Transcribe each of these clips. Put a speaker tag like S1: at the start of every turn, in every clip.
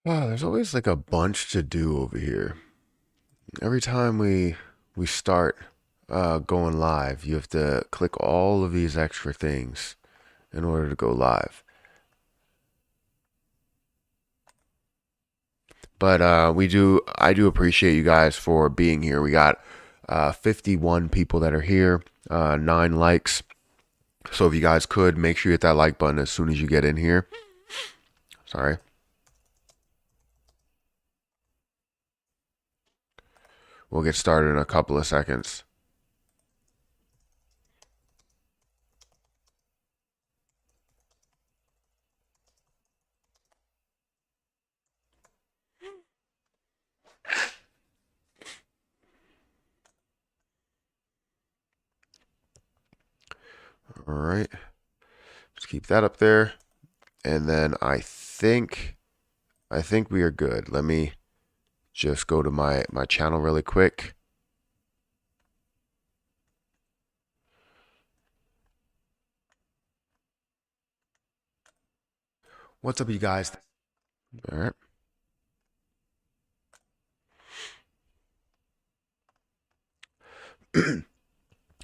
S1: Oh, there's always like a bunch to do over here. Every time we start going live, you have to click all of these extra things in order to go live. But I do appreciate you guys for being here. We got 51 people that are here, 9 likes. So if you guys could make sure you hit that like button as soon as you get in here. Sorry. We'll get started in a couple of seconds. All right. Just keep that up there. And then I think we are good. Let me just go to my channel really quick. What's up, you guys? All right.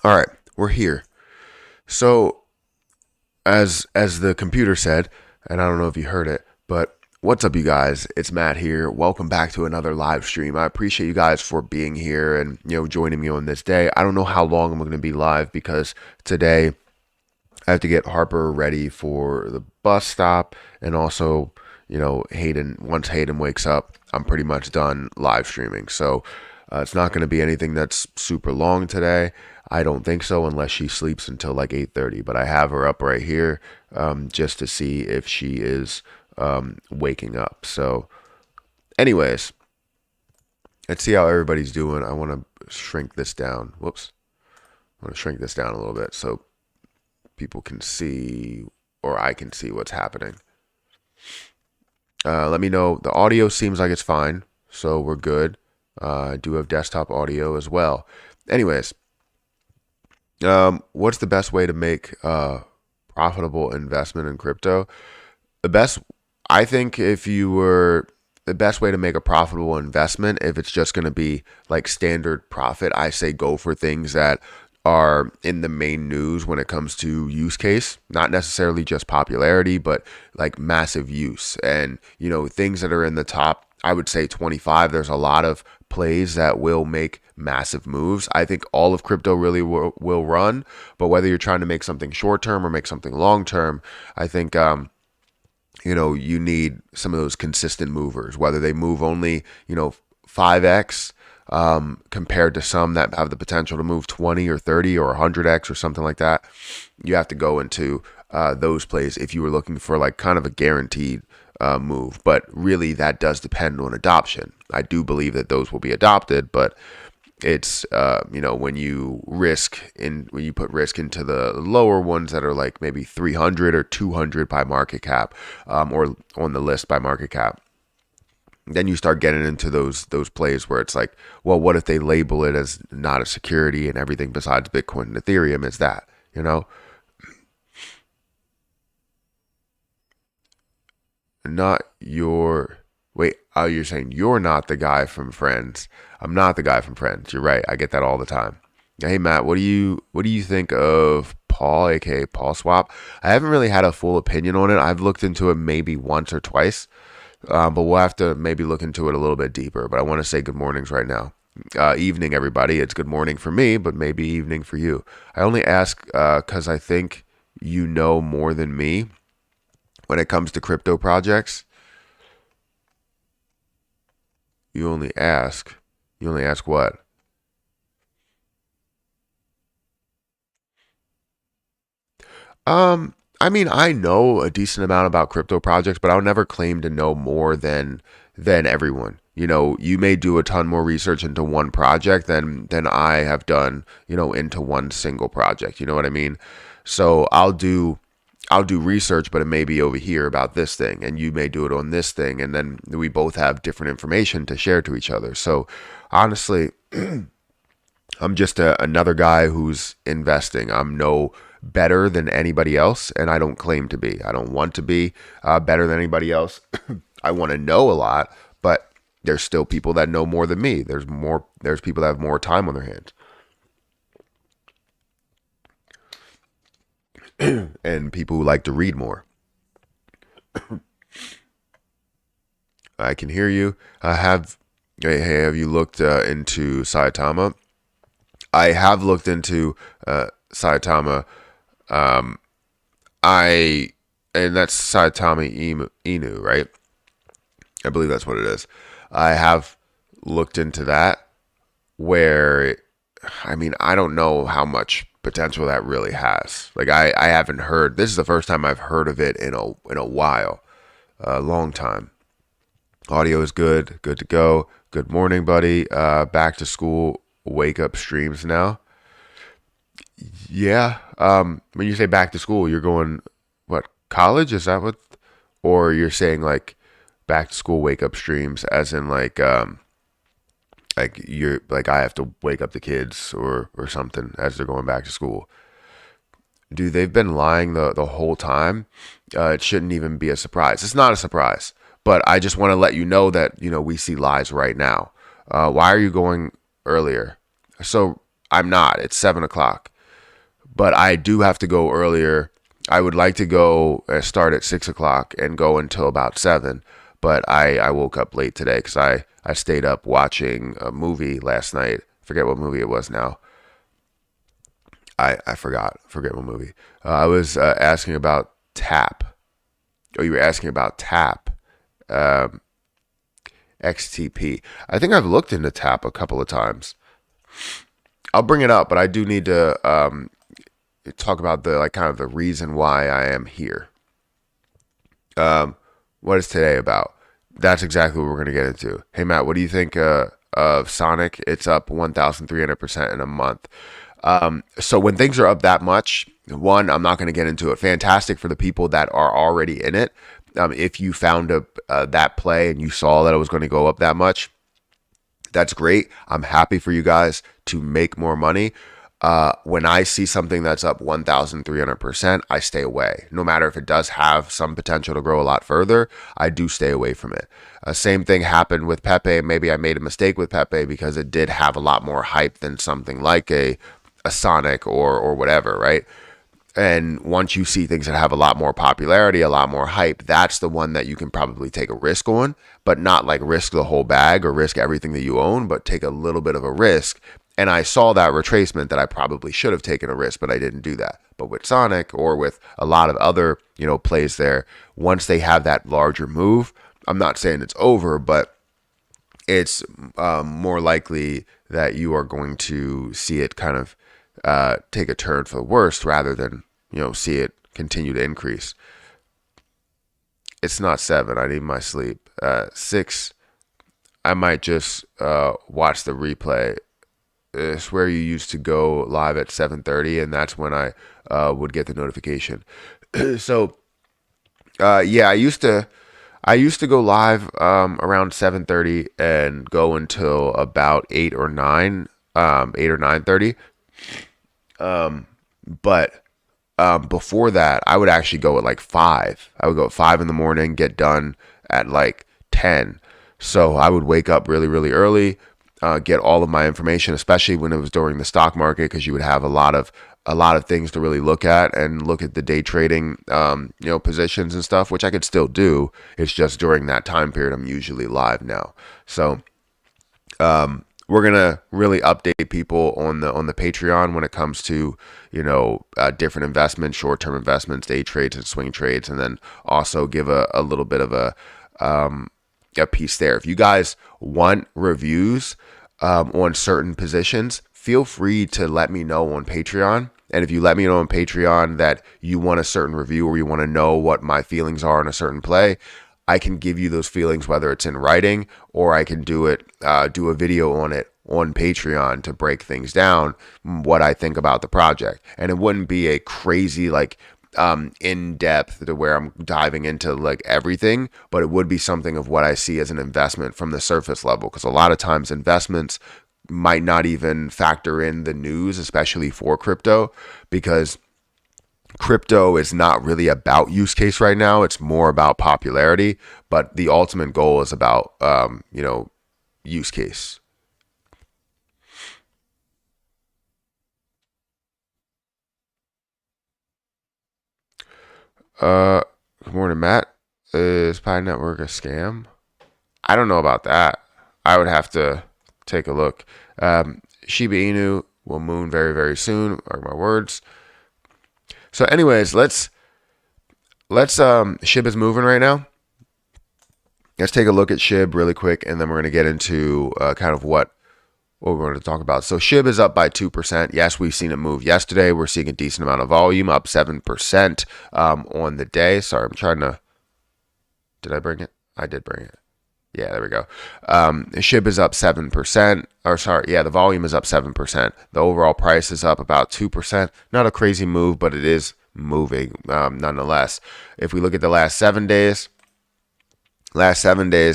S1: All right, we're here. So as the computer said, and I don't know if you heard it, but what's up, you guys? It's Matt here. Welcome back to another live stream. I appreciate you guys for being here and joining me on this day. I don't know how long I'm going to be live because today I have to get Harper ready for the bus stop, and also, Hayden. Once Hayden wakes up, I'm pretty much done live streaming. So it's not going to be anything that's super long today. I don't think so, unless she sleeps until like 8:30. But I have her up right here, just to see if she is waking up. So, anyways, let's see how everybody's doing. I want to shrink this down. Whoops. I want to shrink this down a little bit so people can see, or I can see what's happening. Let me know. The audio seems like it's fine, so we're good. I do have desktop audio as well. Anyways, what's the best way to make profitable investment in crypto? The best, I think, if you were the best way to make a profitable investment, if it's just going to be like standard profit, I say go for things that are in the main news when it comes to use case, not necessarily just popularity, but like massive use. And, things that are in the top, I would say 25, there's a lot of plays that will make massive moves. I think all of crypto really will run, but whether you're trying to make something short term or make something long term, I think, you need some of those consistent movers, whether they move only, 5x compared to some that have the potential to move 20 or 30 or 100x or something like that. You have to go into those plays if you were looking for like kind of a guaranteed move. But really, that does depend on adoption. I do believe that those will be adopted, but it's when you put risk into the lower ones that are like maybe 300 or 200 by market cap, or on the list by market cap, then you start getting into those plays where it's like, well, what if they label it as not a security and everything besides Bitcoin and Ethereum is that, not your wait, oh, you're saying you're not the guy from Friends. I'm not the guy from Friends. You're right. I get that all the time. Hey Matt, what do you think of Paul, aka Paul Swap? I haven't really had a full opinion on it. I've looked into it maybe once or twice, but we'll have to maybe look into it a little bit deeper. But I want to say good mornings right now. Evening, everybody. It's good morning for me, but maybe evening for you. I only ask because I think you know more than me when it comes to crypto projects. You only ask. You only ask what? I mean, I know a decent amount about crypto projects, but I'll never claim to know more than everyone. You may do a ton more research into one project than I have done, into one single project. You know what I mean? So I'll do research, but it may be over here about this thing, and you may do it on this thing, and then we both have different information to share to each other. So honestly, I'm just another guy who's investing. I'm no better than anybody else, and I don't claim to be. I don't want to be better than anybody else. I want to know a lot, but there's still people that know more than me. There's people that have more time on their hands. And people who like to read more. I can hear you. Have you looked into Saitama? I have looked into Saitama. Um, I and that's Saitama Inu, right? I believe that's what it is. I have looked into that. Where, I mean, I don't know how much potential that really has. Like I haven't heard. This is the first time I've heard of it in a while, a long time. Audio is good to go. Good morning, buddy. Back to school, wake up streams now. Yeah. When you say back to school, you're going what, college? Is that what? Or you're saying like back to school wake up streams, as in like you're like I have to wake up the kids or something as they're going back to school. Dude, they've been lying the whole time. It shouldn't even be a surprise. It's not a surprise, but I just want to let you know that we see lies right now. Why are you going earlier? So I'm not. It's 7 o'clock, but I do have to go earlier. I would like to go start at 6 o'clock and go until about 7. But I woke up late today because I stayed up watching a movie last night. Forget what movie it was now. I forget what movie. I was asking about TAP. Oh, you were asking about TAP. XTP. I think I've looked into TAP a couple of times. I'll bring it up, but I do need to talk about the kind of the reason why I am here. What is today about? That's exactly what we're going to get into. Hey, Matt, what do you think of Sonic? It's up 1,300% in a month. So when things are up that much, one, I'm not going to get into it. Fantastic for the people that are already in it. If you found that play and you saw that it was going to go up that much, that's great. I'm happy for you guys to make more money. When I see something that's up 1,300%, I stay away. No matter if it does have some potential to grow a lot further, I do stay away from it. Same thing happened with Pepe. Maybe I made a mistake with Pepe because it did have a lot more hype than something like a Sonic or whatever, right? And once you see things that have a lot more popularity, a lot more hype, that's the one that you can probably take a risk on, but not like risk the whole bag or risk everything that you own, but take a little bit of a risk. And I saw that retracement that I probably should have taken a risk, but I didn't do that. But with Sonic or with a lot of other, plays there, once they have that larger move, I'm not saying it's over, but it's more likely that you are going to see it kind of take a turn for the worst rather than, see it continue to increase. It's not 7. I need my sleep. 6, I might just watch the replay. It's where you used to go live at 7:30, and that's when I would get the notification. So, yeah, I used to go live around 7:30 and go until about 8 or 9, 8 or 9:30. But before that, I would actually go at like 5. I would go at 5 in the morning, get done at like 10. So I would wake up really, really early. Get all of my information, especially when it was during the stock market, because you would have a lot of things to really look at and look at the day trading, positions and stuff, which I could still do. It's just during that time period, I'm usually live now. So, we're gonna really update people on the Patreon when it comes to different investments, short-term investments, day trades, and swing trades, and then also give a little bit of a piece there. If you guys want reviews on certain positions, feel free to let me know on Patreon. And if you let me know on Patreon that you want a certain review or you want to know what my feelings are on a certain play, I can give you those feelings, whether it's in writing or I can do a video on it on Patreon to break things down, what I think about the project. And it wouldn't be a crazy in depth to where I'm diving into like everything, but it would be something of what I see as an investment from the surface level. Because a lot of times investments might not even factor in the news, especially for crypto, because crypto is not really about use case right now. It's more about popularity, but the ultimate goal is about, use case. Uh, Good morning, Matt. Is Pi Network a scam? I don't know about that. I would have to take a look. Shiba Inu will moon very, very soon. Mark my words. So, anyways, let's SHIB is moving right now. Let's take a look at SHIB really quick, and then we're going to get into kind of what we're going to talk about. So SHIB is up by 2%. Yes, we've seen it move yesterday. We're seeing a decent amount of volume, up 7% on the day. Sorry, I'm trying to. Did I bring it? I did bring it. Yeah, there we go. SHIB is up 7%. Or sorry, yeah, the volume is up 7%. The overall price is up about 2%. Not a crazy move, but it is moving nonetheless. If we look at the last 7 days,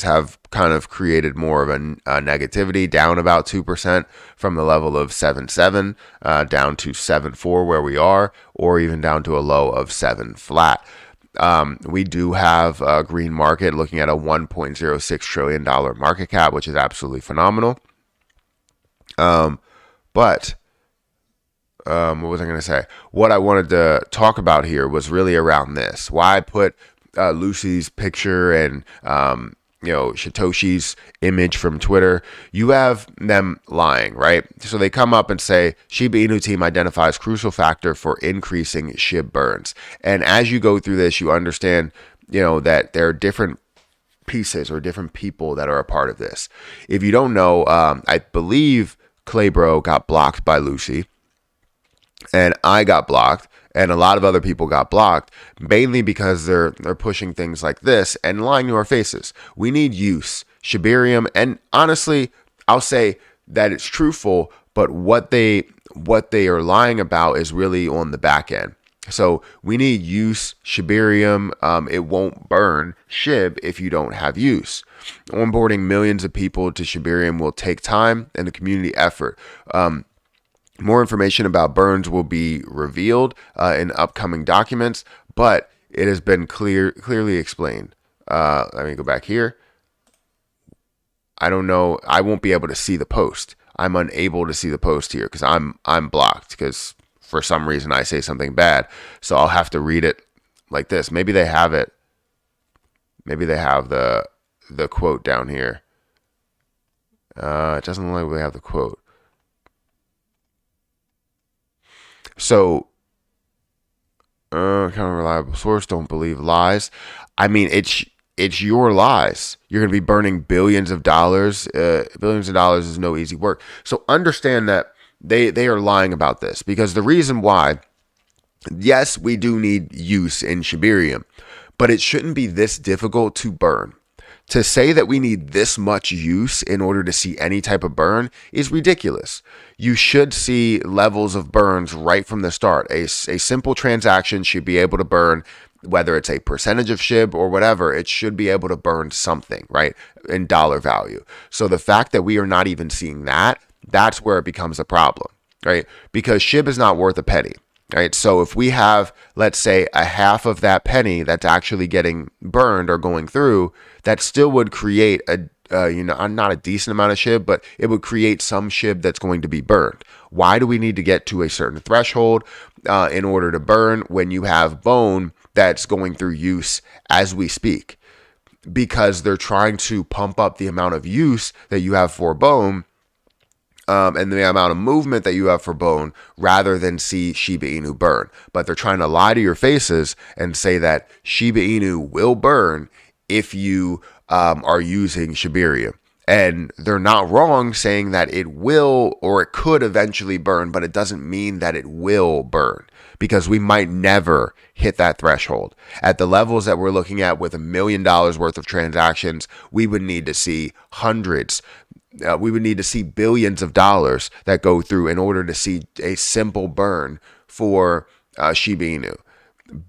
S1: have kind of created more of a negativity, down about 2% from the level of 7.7 down to 7.4 where we are, or even down to a low of 7 flat. We do have a green market looking at a $1.06 trillion market cap, which is absolutely phenomenal. But what was I going to say? What I wanted to talk about here was really around this. Why I put Lucy's picture and Satoshi's image from Twitter. You have them lying, right? So they come up and say Shiba Inu team identifies crucial factor for increasing SHIB burns. And as you go through this, you understand, that there are different pieces or different people that are a part of this. If you don't know, I believe Claybro got blocked by Lucy, and I got blocked. And a lot of other people got blocked, mainly because they're pushing things like this and lying to our faces. We need use, Shibarium, and honestly, I'll say that it's truthful, but what they are lying about is really on the back end. So we need use, Shibarium. It won't burn SHIB if you don't have use. Onboarding millions of people to Shibarium will take time and a community effort. More information about burns will be revealed in upcoming documents, but it has been clearly explained. Let me go back here. I don't know. I won't be able to see the post. I'm unable to see the post here because I'm blocked because for some reason I say something bad. So I'll have to read it like this. Maybe they have it. Maybe they have the quote down here. It doesn't look like we have the quote. So, kind of reliable source. Don't believe lies. I mean, it's your lies. You're going to be burning billions of dollars. Billions of dollars is no easy work. So understand that they are lying about this because the reason why, yes, we do need use in Shibarium, but it shouldn't be this difficult to burn. To say that we need this much use in order to see any type of burn is ridiculous. You should see levels of burns right from the start. A simple transaction should be able to burn, whether it's a percentage of SHIB or whatever, it should be able to burn something, right, in dollar value. So the fact that we are not even seeing that, that's where it becomes a problem, right? Because SHIB is not worth a penny. Right. So if we have, let's say, a half of that penny that's actually getting burned or going through, that still would create not a decent amount of SHIB, but it would create some SHIB that's going to be burned. Why do we need to get to a certain threshold in order to burn when you have bone that's going through use as we speak? Because they're trying to pump up the amount of use that you have for bone. And the amount of movement that you have for bone rather than see Shiba Inu burn. But they're trying to lie to your faces and say that Shiba Inu will burn if you are using Shibarium. And they're not wrong saying that it will or it could eventually burn, but it doesn't mean that it will burn because we might never hit that threshold. At the levels that we're looking at with $1 million worth of transactions, we would need to see hundreds. We would need to see billions of dollars that go through in order to see a simple burn for Shiba Inu.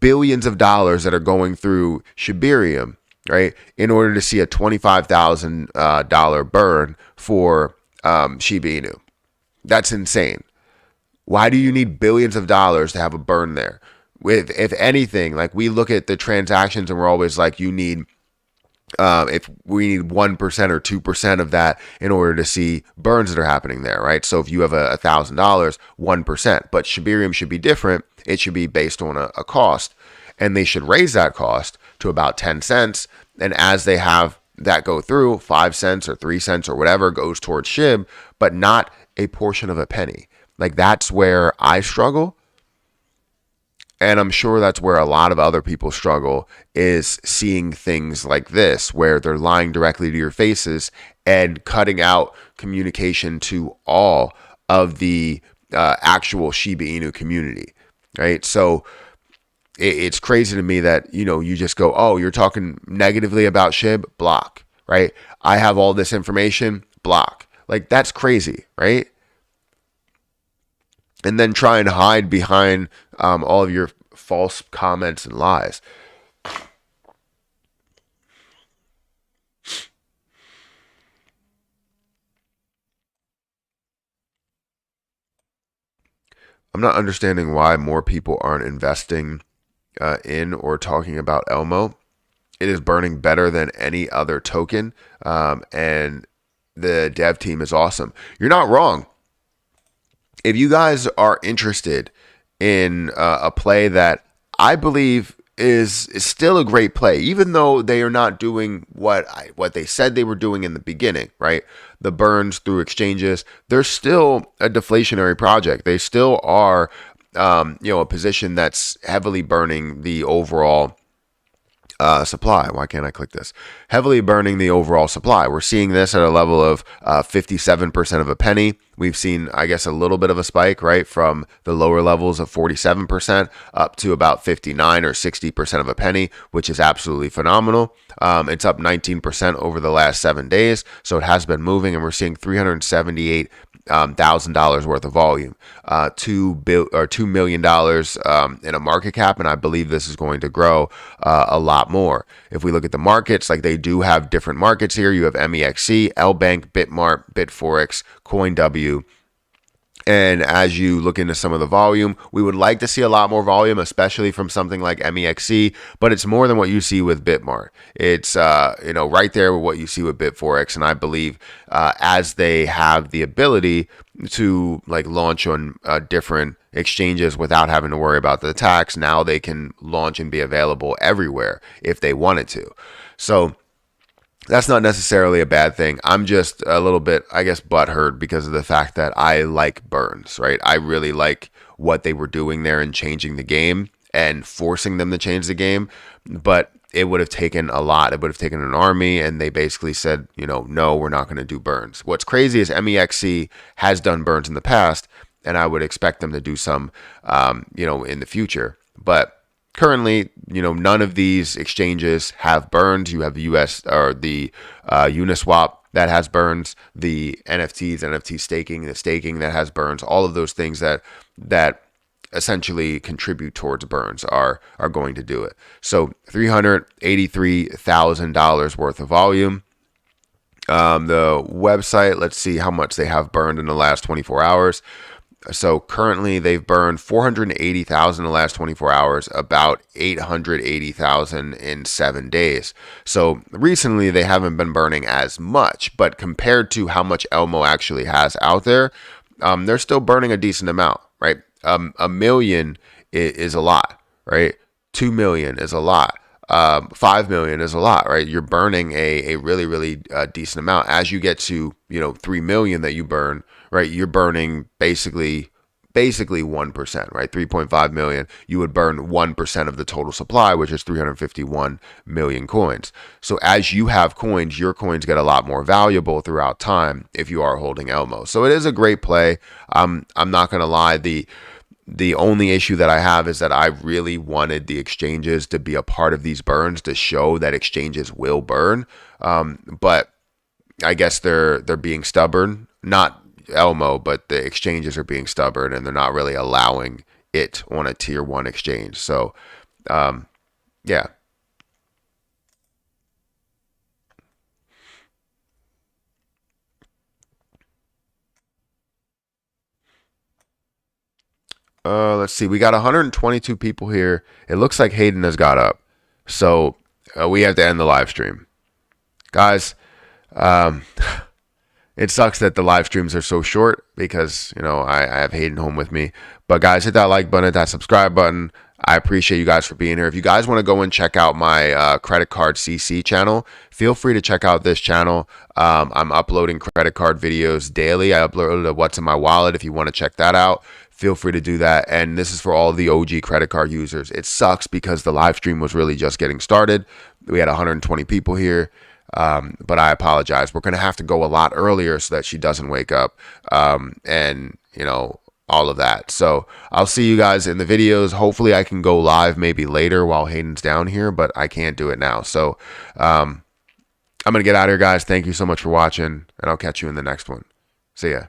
S1: Billions of dollars that are going through Shibarium, right, in order to see a $25,000 burn for Shiba Inu. That's insane. Why do you need billions of dollars to have a burn there? With, if anything, like we look at the transactions and we're always like, you need if we need 1% or 2% of that in order to see burns that are happening there, right? So if you have $1,000, 1%, but Shibarium should be different. It should be based on a cost, and they should raise that cost to about 10 cents. And as they have that go through, 5 cents or 3 cents or whatever goes towards SHIB, but not a portion of a penny. Like that's where I struggle. And I'm sure that's where a lot of other people struggle, is seeing things like this where they're lying directly to your faces and cutting out communication to all of the actual Shiba Inu community, right? So it's crazy to me that, you just go, oh, you're talking negatively about SHIB, block, right? I have all this information, block. Like that's crazy, right? And then try and hide behind all of your false comments and lies. I'm not understanding why more people aren't investing in or talking about Elmo. It is burning better than any other token, and the dev team is awesome. You're not wrong. If you guys are interested in a play that I believe is still a great play, even though they are not doing what they said they were doing in the beginning, right? The burns through exchanges, they're still a deflationary project. They still are, a position that's heavily burning the overall supply. Why can't I click this? Heavily burning the overall supply. We're seeing this at a level of 57% of a penny. We've seen, I guess, a little bit of a spike, right, from the lower levels of 47% up to about 59 or 60% of a penny, which is absolutely phenomenal. It's up 19% over the last 7 days, so it has been moving, and we're seeing $378,000 worth of volume, $2 million in a market cap, and I believe this is going to grow a lot more. If we look at the markets, like they do have different markets here. You have MEXC, LBank, Bitmart, Bitforex, CoinW. And as you look into some of the volume, we would like to see a lot more volume, especially from something like MEXC, but it's more than what you see with Bitmart. It's, right there with what you see with Bitforex. And I believe as they have the ability to launch on different exchanges without having to worry about the tax, now they can launch and be available everywhere if they wanted to. So that's not necessarily a bad thing. I'm just a little bit, I guess, butthurt because of the fact that I like burns, right? I really like what they were doing there and changing the game and forcing them to change the game. But it would have taken a lot. It would have taken an army, and they basically said, no, we're not going to do burns. What's crazy is MEXC has done burns in the past, and I would expect them to do some, in the future. But currently, none of these exchanges have burns. You have the US or the Uniswap that has burns, the NFTs, NFT staking, the staking that has burns. All of those things that essentially contribute towards burns are going to do it. So $383,000 worth of volume. The website, let's see how much they have burned in the last 24 hours. So currently they've burned 480,000 in the last 24 hours, about 880,000 in 7 days. So recently they haven't been burning as much, but compared to how much Elmo actually has out there, they're still burning a decent amount, right? A million is a lot, right? 2 million is a lot. 5 million is a lot, right? You're burning a really, really decent amount. As you get to, 3 million that you burn, right? You're burning basically 1%, right? 3.5 million, you would burn 1% of the total supply, which is 351 million coins. So as you have coins, your coins get a lot more valuable throughout time if you are holding Elmo. So it is a great play. I'm not going to lie. The only issue that I have is that I really wanted the exchanges to be a part of these burns to show that exchanges will burn. But I guess they're being stubborn. Not Elmo, but the exchanges are being stubborn, and they're not really allowing it on a tier 1 exchange. So, yeah. Let's let's see. We got 122 people here. It looks like Hayden has got up. So we have to end the live stream. Guys, it sucks that the live streams are so short because, you know, I have Hayden home with me. But guys, hit that like button, hit that subscribe button. I appreciate you guys for being here. If you guys want to go and check out my credit card CC channel, feel free to check out this channel. I'm uploading credit card videos daily. I uploaded a What's in My Wallet. If you want to check that out, feel free to do that. And this is for all the OG credit card users. It sucks because the live stream was really just getting started. We had 120 people here. But I apologize. We're going to have to go a lot earlier so that she doesn't wake up. And, you know, all of that. So I'll see you guys in the videos. Hopefully I can go live maybe later while Hayden's down here, but I can't do it now. So I'm going to get out of here, guys. Thank you so much for watching, and I'll catch you in the next one. See ya.